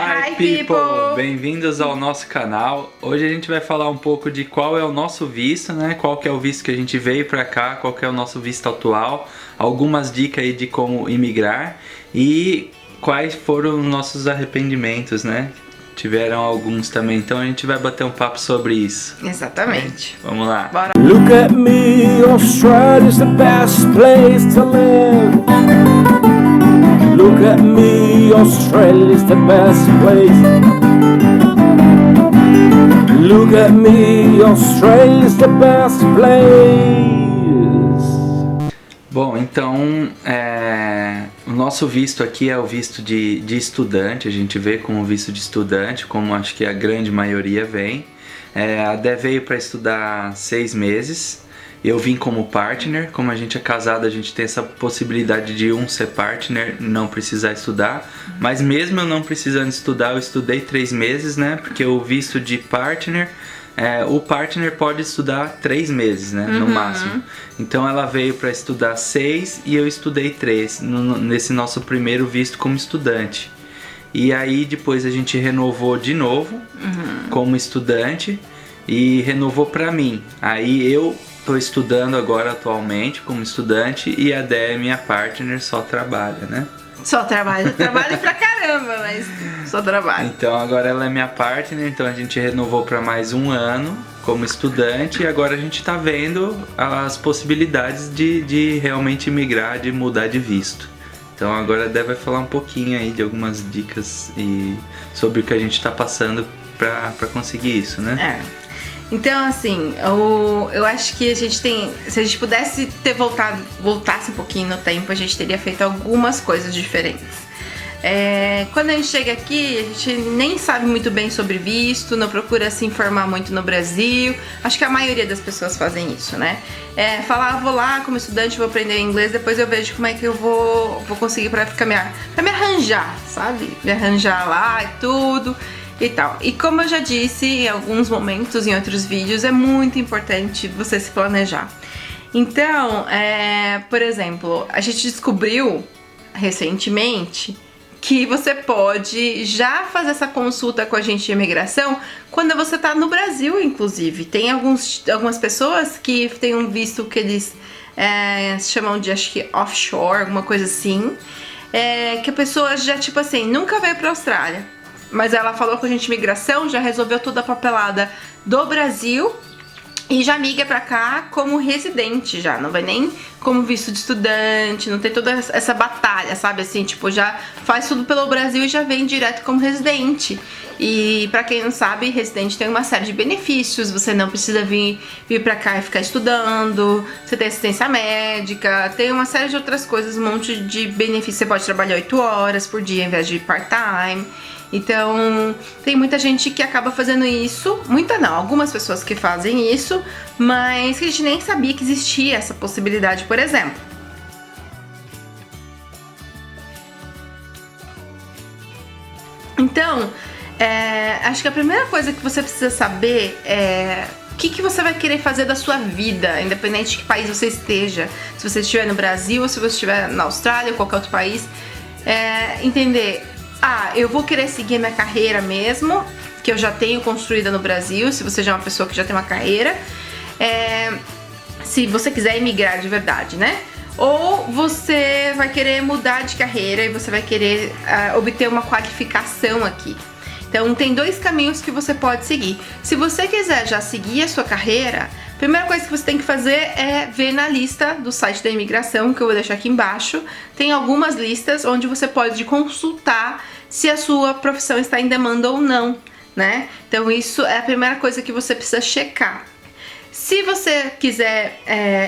Hi people! Bem-vindos ao nosso canal. Hoje a gente vai falar um pouco de qual é o nosso visto, né? Qual que é o visto que a gente veio pra cá, qual que é o nosso visto atual, algumas dicas aí de como imigrar e quais foram os nossos arrependimentos, né? Tiveram alguns também, então a gente vai bater um papo sobre isso. Exatamente. Vamos lá. Bora. Look at me, Australia's the best place to live. Look at me, Australia's the best place. Look at me, Australia's the best place. Bom, então o nosso visto aqui é o visto de estudante. A gente vê como visto de estudante, como acho que a grande maioria vem. A Dé veio para estudar 6 meses. Eu vim como partner. Como a gente é casado, a gente tem essa possibilidade de ser partner e não precisar estudar. Mas mesmo eu não precisando estudar, eu estudei 3 meses, né? Porque o visto de partner, o partner pode estudar 3 meses, né? No máximo. Então ela veio para estudar 6 e eu estudei 3 nesse nosso primeiro visto como estudante. E aí depois a gente renovou de novo como estudante e renovou para mim. Aí eu tô estudando agora atualmente como estudante e a Dé, minha partner, só trabalha, né? Só trabalho pra caramba, mas só trabalho. Então agora ela é minha partner, então a gente renovou para mais 1 ano como estudante e agora a gente tá vendo as possibilidades de realmente migrar, de mudar de visto. Então agora a Dé vai falar um pouquinho aí de algumas dicas e sobre o que a gente tá passando para conseguir isso, né? Então, assim, eu acho que a gente tem... Se a gente pudesse voltasse um pouquinho no tempo, a gente teria feito algumas coisas diferentes. Quando a gente chega aqui, a gente nem sabe muito bem sobre visto, não procura se informar muito no Brasil. Acho que a maioria das pessoas fazem isso, né? Falar, vou lá como estudante, vou aprender inglês, depois eu vejo como é que eu vou conseguir pra me arranjar, sabe? Me arranjar lá e tudo e tal. E como eu já disse em alguns momentos, em outros vídeos, é muito importante você se planejar. Então, por exemplo, a gente descobriu recentemente que você pode já fazer essa consulta com a gente de imigração quando você tá no Brasil, inclusive. Tem algumas pessoas que têm um visto que eles chamam de, acho que offshore, alguma coisa assim, que a pessoa já, tipo assim, nunca veio pra Austrália, mas ela falou com a gente de imigração, já resolveu toda a papelada do Brasil e já migra pra cá como residente já, não vai nem como visto de estudante, não tem toda essa batalha, sabe, assim, tipo, já faz tudo pelo Brasil e já vem direto como residente. E pra quem não sabe, residente tem uma série de benefícios, você não precisa vir pra cá e ficar estudando, você tem assistência médica, tem uma série de outras coisas, um monte de benefícios, você pode trabalhar 8 horas por dia em vez de part-time. Então, tem muita gente que acaba fazendo isso, muita não, algumas pessoas que fazem isso, mas que a gente nem sabia que existia essa possibilidade, por exemplo. Então, acho que a primeira coisa que você precisa saber é o que você vai querer fazer da sua vida, independente de que país você esteja. Se você estiver no Brasil ou se você estiver na Austrália ou qualquer outro país, entender... eu vou querer seguir a minha carreira mesmo, que eu já tenho construída no Brasil, se você já é uma pessoa que já tem uma carreira, se você quiser emigrar de verdade, né? Ou você vai querer mudar de carreira e você vai querer obter uma qualificação aqui. Então tem 2 caminhos que você pode seguir. Se você quiser já seguir a sua carreira, a primeira coisa que você tem que fazer é ver na lista do site da imigração, que eu vou deixar aqui embaixo. Tem algumas listas onde você pode consultar se a sua profissão está em demanda ou não, né? Então isso é a primeira coisa que você precisa checar. Se você quiser...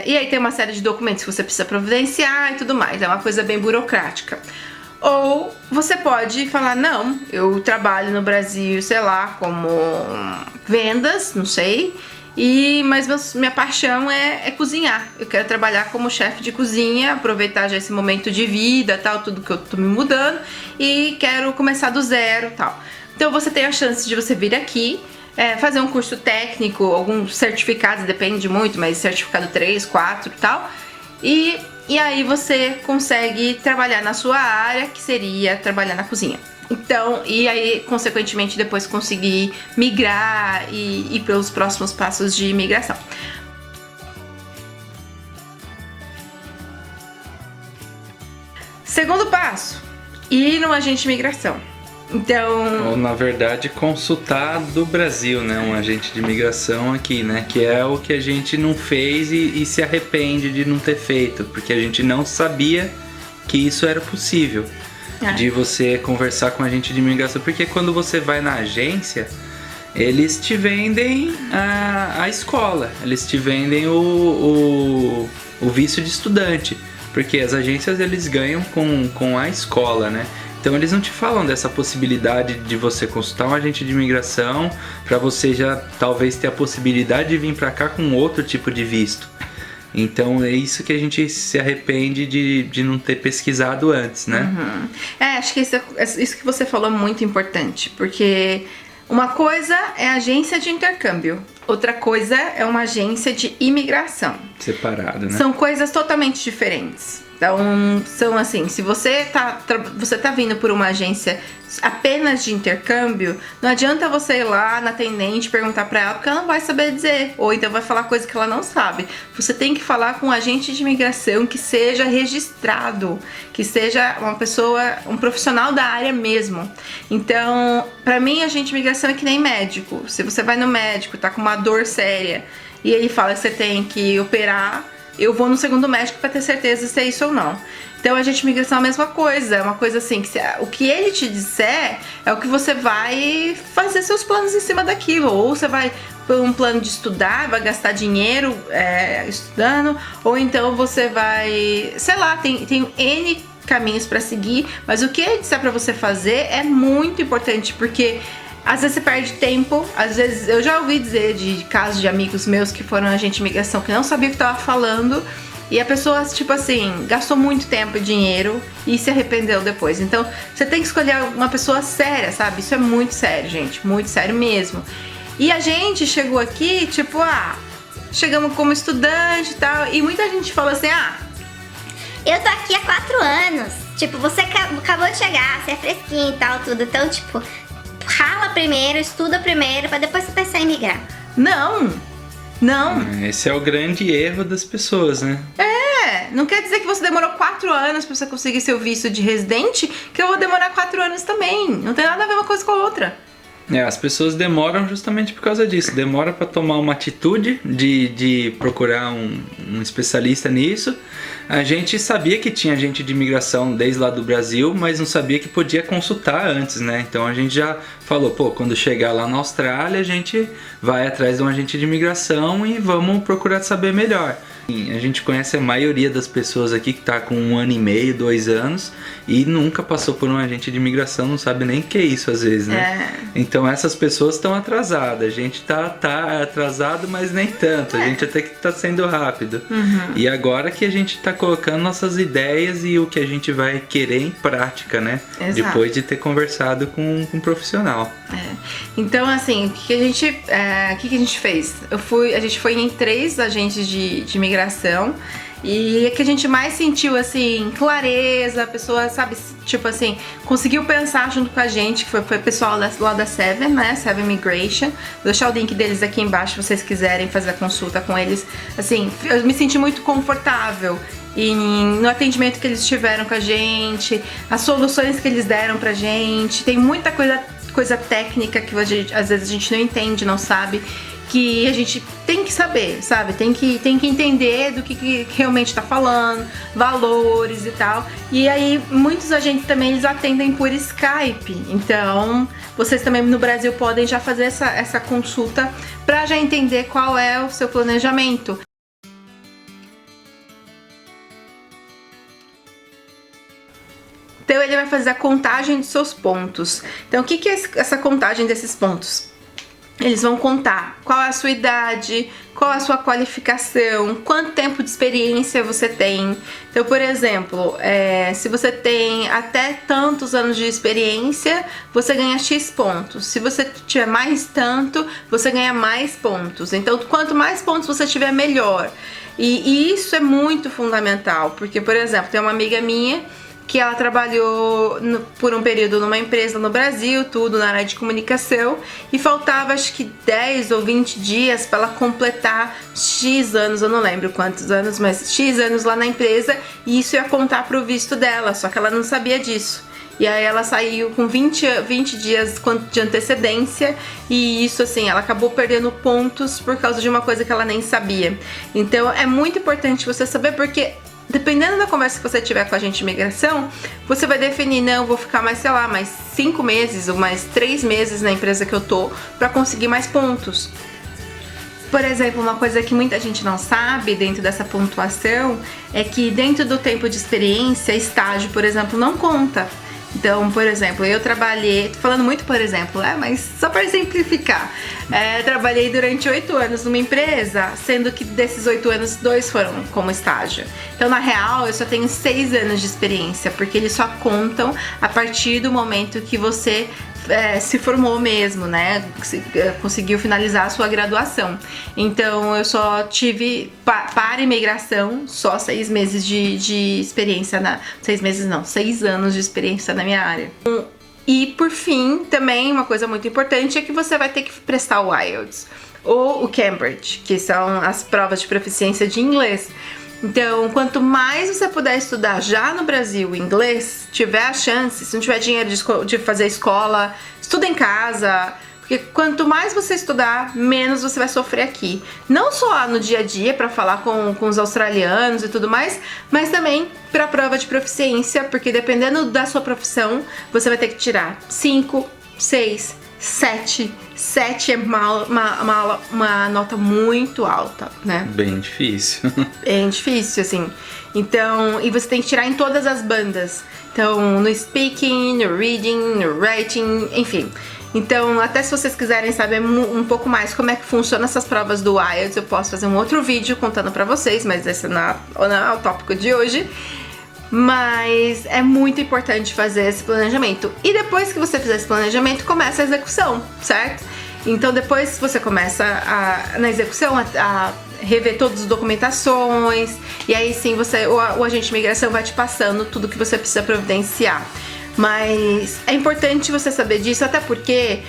e aí tem uma série de documentos que você precisa providenciar e tudo mais, é uma coisa bem burocrática. Ou você pode falar, não, eu trabalho no Brasil, sei lá, como vendas, não sei... Mas minha paixão é cozinhar. Eu quero trabalhar como chefe de cozinha, aproveitar já esse momento de vida, tal, tudo que eu tô me mudando, e quero começar do zero, tal. Então você tem a chance de você vir aqui, fazer um curso técnico, alguns certificados, depende muito, mas certificado 3, 4 e tal. E aí você consegue trabalhar na sua área, que seria trabalhar na cozinha. Então, e aí, consequentemente, depois conseguir migrar e ir pelos próximos passos de imigração. Segundo passo, ir no agente de imigração. Então... Ou, na verdade, consultar do Brasil, né? Um agente de imigração aqui, né? Que é o que a gente não fez e se arrepende de não ter feito, porque a gente não sabia que isso era possível. De você conversar com a agente de imigração, porque quando você vai na agência, eles te vendem a escola, eles te vendem o visto de estudante, porque as agências eles ganham com a escola, né? Então eles não te falam dessa possibilidade de você consultar um agente de imigração para você já talvez ter a possibilidade de vir para cá com outro tipo de visto. Então é isso que a gente se arrepende de não ter pesquisado antes, né? Uhum. Acho que isso que você falou é muito importante, porque uma coisa é agência de intercâmbio, outra coisa é uma agência de imigração. Separado, né? São coisas totalmente diferentes. Então, são assim, se você tá vindo por uma agência apenas de intercâmbio, não adianta você ir lá na atendente perguntar pra ela, porque ela não vai saber dizer, ou então vai falar coisa que ela não sabe. Você tem que falar com um agente de imigração que seja registrado, que seja uma pessoa, um profissional da área mesmo. Então, pra mim, agente de imigração é que nem médico. Se você vai no médico, tá com uma dor séria, e ele fala que você tem que operar, eu vou no segundo médico para ter certeza se é isso ou não. Então, a agente de imigração é a mesma coisa. É uma coisa assim, que o que ele te disser é o que você vai fazer seus planos em cima daquilo. Ou você vai por um plano de estudar, vai gastar dinheiro estudando, ou então você vai, sei lá, tem N caminhos para seguir, mas o que ele disser para você fazer é muito importante, porque às vezes você perde tempo, às vezes eu já ouvi dizer de casos de amigos meus que foram agente de imigração que não sabia o que estava falando e a pessoa, tipo assim, gastou muito tempo e dinheiro e se arrependeu depois. Então você tem que escolher uma pessoa séria, sabe? Isso é muito sério, gente, muito sério mesmo. E a gente chegou aqui, tipo, chegamos como estudante e tal, e muita gente falou assim, eu tô aqui há 4 anos, tipo, você acabou de chegar, você é fresquinho e tal, tudo, então, tipo, rala primeiro, estuda primeiro, pra depois você pensar em migrar. Não. Esse é o grande erro das pessoas, né? Não quer dizer que você demorou 4 anos pra você conseguir seu visto de residente, que eu vou demorar 4 anos também. Não tem nada a ver uma coisa com a outra. As pessoas demoram justamente por causa disso. Demora para tomar uma atitude de procurar um especialista nisso. A gente sabia que tinha agente de imigração desde lá do Brasil, mas não sabia que podia consultar antes, né? Então a gente já falou, quando chegar lá na Austrália, a gente vai atrás de um agente de imigração e vamos procurar saber melhor. A gente conhece a maioria das pessoas aqui que tá com 1 ano e meio, 2 anos e nunca passou por um agente de imigração, não sabe nem o que é isso às vezes, né? Então essas pessoas estão atrasadas, a gente tá atrasado, mas nem tanto, a gente até que tá sendo rápido. E agora que a gente tá colocando nossas ideias e o que a gente vai querer em prática, né? Exato. Depois de ter conversado com um profissional. Então, assim, o que a gente fez? A gente foi em 3 agentes de imigração e o que a gente mais sentiu, assim, clareza, a pessoa, sabe, tipo assim, conseguiu pensar junto com a gente, que foi o pessoal lá da Seven, né, Seven Immigration. Vou deixar o link deles aqui embaixo se vocês quiserem fazer a consulta com eles. Assim, eu me senti muito confortável no atendimento que eles tiveram com a gente, as soluções que eles deram pra gente. Tem muita coisa técnica que às vezes a gente não entende, não sabe, que a gente tem que saber, sabe? Tem que entender do que realmente tá falando, valores e tal. E aí, muitos agentes também, eles atendem por Skype. Então, vocês também no Brasil podem já fazer essa consulta pra já entender qual é o seu planejamento. Então, ele vai fazer a contagem dos seus pontos. Então, o que é essa contagem desses pontos? Eles vão contar qual é a sua idade, qual é a sua qualificação, quanto tempo de experiência você tem. Então, por exemplo, se você tem até tantos anos de experiência, você ganha X pontos. Se você tiver mais tanto, você ganha mais pontos. Então, quanto mais pontos você tiver, melhor. E isso é muito fundamental, porque, por exemplo, tem uma amiga minha que ela trabalhou por um período numa empresa no Brasil, tudo na área de comunicação, e faltava acho que 10 ou 20 dias para ela completar X anos, eu não lembro quantos anos, mas X anos lá na empresa, e isso ia contar pro visto dela, só que ela não sabia disso. E aí ela saiu com 20 dias de antecedência, e isso assim, ela acabou perdendo pontos por causa de uma coisa que ela nem sabia. Então é muito importante você saber, porque dependendo da conversa que você tiver com a agente de imigração, você vai definir, não, vou ficar mais, sei lá, mais 5 meses ou mais 3 meses na empresa que eu tô pra conseguir mais pontos. Por exemplo, uma coisa que muita gente não sabe dentro dessa pontuação é que dentro do tempo de experiência, estágio, por exemplo, não conta. Então, por exemplo, eu trabalhei, tô falando muito por exemplo, mas só para exemplificar, trabalhei durante 8 anos numa empresa, sendo que desses 8 anos, 2 foram como estágio. Então, na real, eu só tenho 6 anos de experiência, porque eles só contam a partir do momento que você se formou mesmo, né? Conseguiu finalizar a sua graduação. Então eu só tive para imigração só 6 meses de experiência 6 meses não, 6 anos de experiência na minha área. E por fim, também uma coisa muito importante é que você vai ter que prestar o IELTS ou o Cambridge, que são as provas de proficiência de inglês. Então, quanto mais você puder estudar já no Brasil inglês, tiver a chance, se não tiver dinheiro de fazer escola, estuda em casa, porque quanto mais você estudar, menos você vai sofrer aqui. Não só no dia a dia para falar com os australianos e tudo mais, mas também para a prova de proficiência, porque dependendo da sua profissão, você vai ter que tirar 5, 6, 7. 7 é uma nota muito alta, né? Bem difícil. Bem difícil, assim. Então, e você tem que tirar em todas as bandas. Então, no speaking, no reading, no writing, enfim. Então, até se vocês quiserem saber um pouco mais como é que funcionam essas provas do IELTS, eu posso fazer um outro vídeo contando pra vocês, mas esse não é o tópico de hoje. Mas é muito importante fazer esse planejamento. E depois que você fizer esse planejamento, começa a execução, certo? Então depois você começa na execução a rever todas as documentações, e aí sim o agente de imigração vai te passando tudo que você precisa providenciar. Mas é importante você saber disso, até porque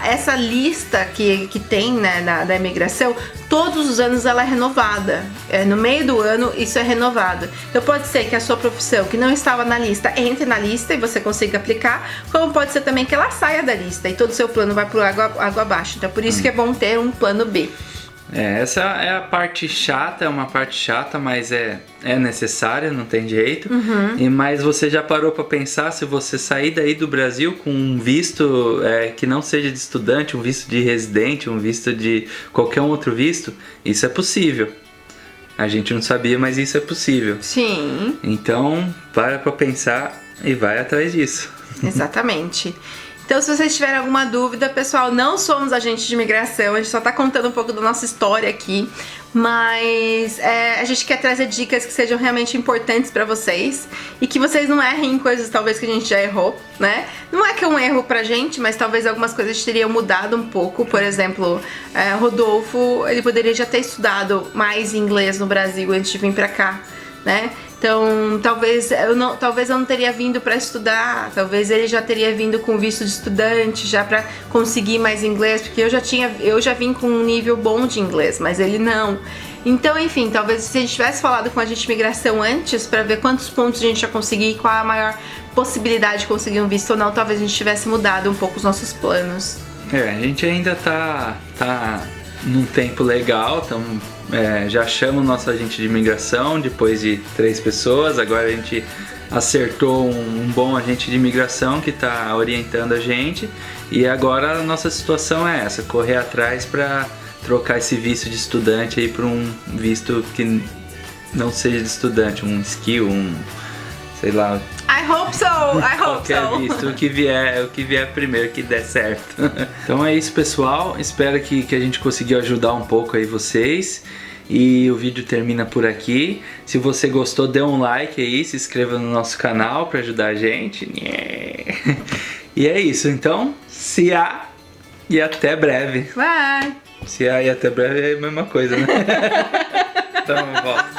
essa lista que tem, né, da imigração, todos os anos ela é renovada. No meio do ano isso é renovado. Então pode ser que a sua profissão que não estava na lista entre na lista e você consiga aplicar, como pode ser também que ela saia da lista e todo o seu plano vai por água abaixo. Então por isso que é bom ter um plano B. Essa é a parte chata, é uma parte chata, mas é necessária, não tem jeito. Mas você já parou para pensar, se você sair daí do Brasil com um visto que não seja de estudante, um visto de residente, um visto de qualquer outro visto, isso é possível. A gente não sabia, mas isso é possível. Sim. Então, para pensar e vai atrás disso. Exatamente. Então, se vocês tiverem alguma dúvida, pessoal, não somos agentes de imigração, a gente só tá contando um pouco da nossa história aqui, mas a gente quer trazer dicas que sejam realmente importantes pra vocês e que vocês não errem em coisas talvez que a gente já errou, né? Não é que é um erro pra gente, mas talvez algumas coisas teriam mudado um pouco. Por exemplo, Rodolfo, ele poderia já ter estudado mais inglês no Brasil antes de vir pra cá, né? Então, talvez eu não teria vindo para estudar, talvez ele já teria vindo com visto de estudante, já para conseguir mais inglês, porque eu já vim com um nível bom de inglês, mas ele não. Então, enfim, talvez se a gente tivesse falado com a agente de imigração antes, para ver quantos pontos a gente ia conseguir e qual a maior possibilidade de conseguir um visto ou não, talvez a gente tivesse mudado um pouco os nossos planos. A gente ainda tá num tempo legal, já chama o nosso agente de imigração depois de 3 pessoas. Agora a gente acertou um bom agente de imigração que está orientando a gente, e agora a nossa situação é essa, correr atrás para trocar esse visto de estudante aí por um visto que não seja de estudante, um skill, sei lá. I hope so! Qualquer visto, o que vier primeiro, que der certo. Então é isso, pessoal. Espero que a gente conseguiu ajudar um pouco aí vocês. E o vídeo termina por aqui. Se você gostou, dê um like aí, se inscreva no nosso canal para ajudar a gente. E é isso, então, se há e até breve. Bye! Se há e até breve é a mesma coisa, né? Então, volta.